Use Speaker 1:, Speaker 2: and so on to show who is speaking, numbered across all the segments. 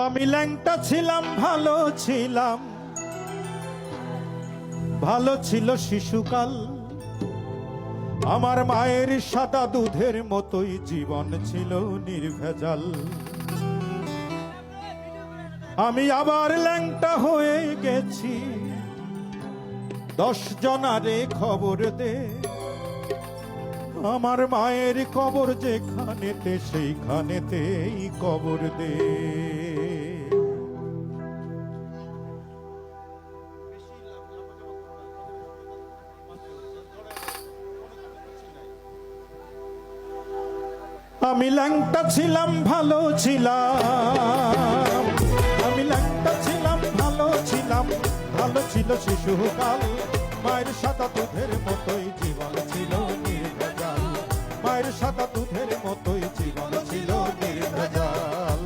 Speaker 1: আমি ল্যাংটা ছিলাম, ভালো ছিলাম, ভালো ছিল শিশুকাল। আমার মায়ের সাদা দুধের মতোই জীবন ছিল নির্ভেজাল। আমি আবার ল্যাংটা হয়ে গেছি, 10 জনারে খবর দে। আমার মায়ের কবর যেখানেতে সেইখানেতেই কবর দে। আমি ল্যাংটা ছিলাম, ভালো ছিলাম, আমি ল্যাংটা ছিলাম, ভালো ছিলাম, ভালো ছিল শিশুকাল। মায়ের সাদা দুধের মতোই জীবন ছিল নির্ভেজাল। মায়ের সাদা দুধের মতোই জীবন ছিল নির্ভেজাল।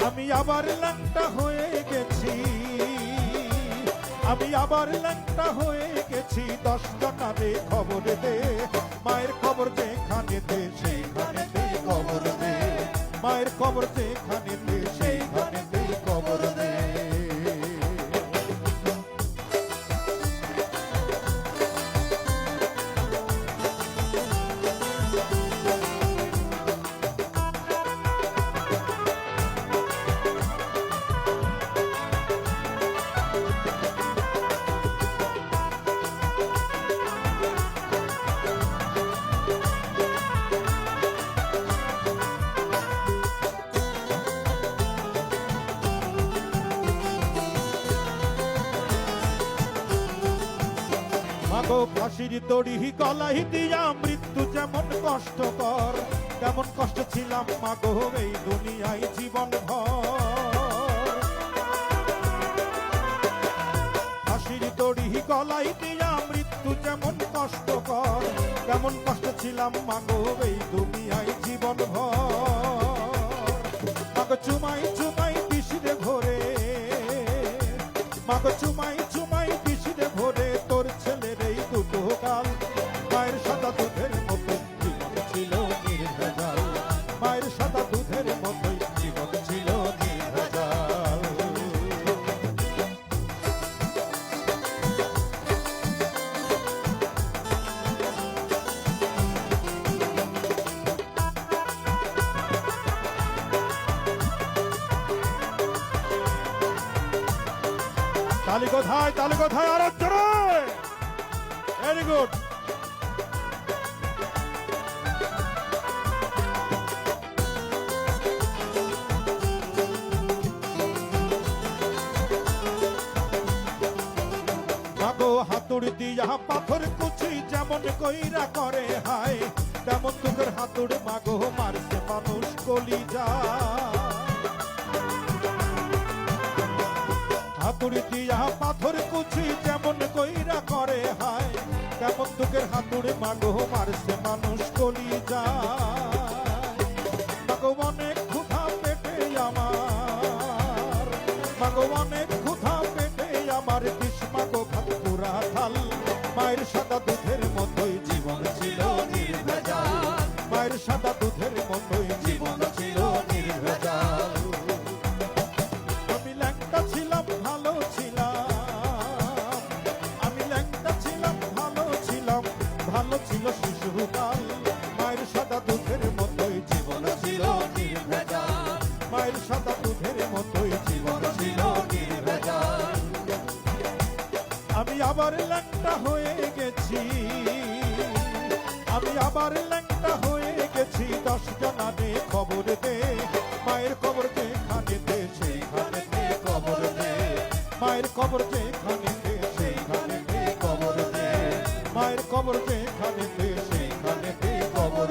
Speaker 1: আমি আবার ল্যাংটা হয়ে গেছি, আমি আবার ল্যাংটা হয়ে গেছি, 10 জনারে খবর দে। মায়ের খবর যেখানেতে সেইখানেতে কবর দে। মায়ের খবর যেখানেতে সেইখানেতে কবর দে। মাগো ফাঁসির দড়ি গলায় দিয়া মৃত্যু যেমন কষ্টকর, তেমন কষ্ট ছিলাম মাগো এই দুনিয়ায় জীবন ভর। ফাঁসির দড়ি গলায় দিয়া মৃত্যু যেমন কষ্টকর, তেমন কষ্ট ছিলাম মাগো এই দুনিয়ায় জীবন ভর। মাগো চুমাই চুমাই বিষিরে ভরে, মাগো চুমাই চুমাই বিষিরে ভরে তোর ছেলের এই দুটো কাল। মায়ের সাদা দুধের মতো জীবন ছিল নির্ভেজাল। মায়ের সাদা দুধের মতোই জীবন ছিল নির্ভেজাল। তালি কোথায়, তালি কোথায়, আরো জোরে। Very good. মাগো হাতুড়ি দিয়া পাথর কুচি যেমন কইরা করে হায়, তেমন তোদের হাতুড় মাগো মারছে মানুষ কলিজা। হাতুড়ি দিয়া পাথর কুচি যেমন কইরা করে হায়, তেমন তোকের হাতুড়ে মাগো মারছে মানুষ কলিজা। মাগো অনেক ক্ষুধা পেটে আমার, মাগো অনেক ক্ষুধা পেটে আমার, বিষ মাগো ভাত পুরা থাল। মায়ের সাদা দুধের মতোই জীবন ছিল নির্ভেজাল। মায়ের সাদা দুধের মতোই জীবন ছিল নির্ভেজাল। আমি ল্যাংটা ছিলাম, ভালো ছিলাম, আমি ল্যাংটা ছিলাম, ভালো ছিলাম, ভালো ছিল শিশুকাল। মায়ের সাদা দুধের মতোই জীবন ছিল নির্ভেজাল। মায়ের সাদা দুধের মতোই জীবন ছিল নির্ভেজাল। আমি আবার ল্যাংটা হয়ে গেছি, আমি আবার ল্যাংটা হয়ে গেছি, 10 জনারে খবর দে। মায়ের খবর যেখানেতে সেইখানেতে কবর দে। মায়ের খবর যেখানেতে সেইখানেতে কবর দে। মায়ের খবর যেখানেতে সেইখানেতে কবর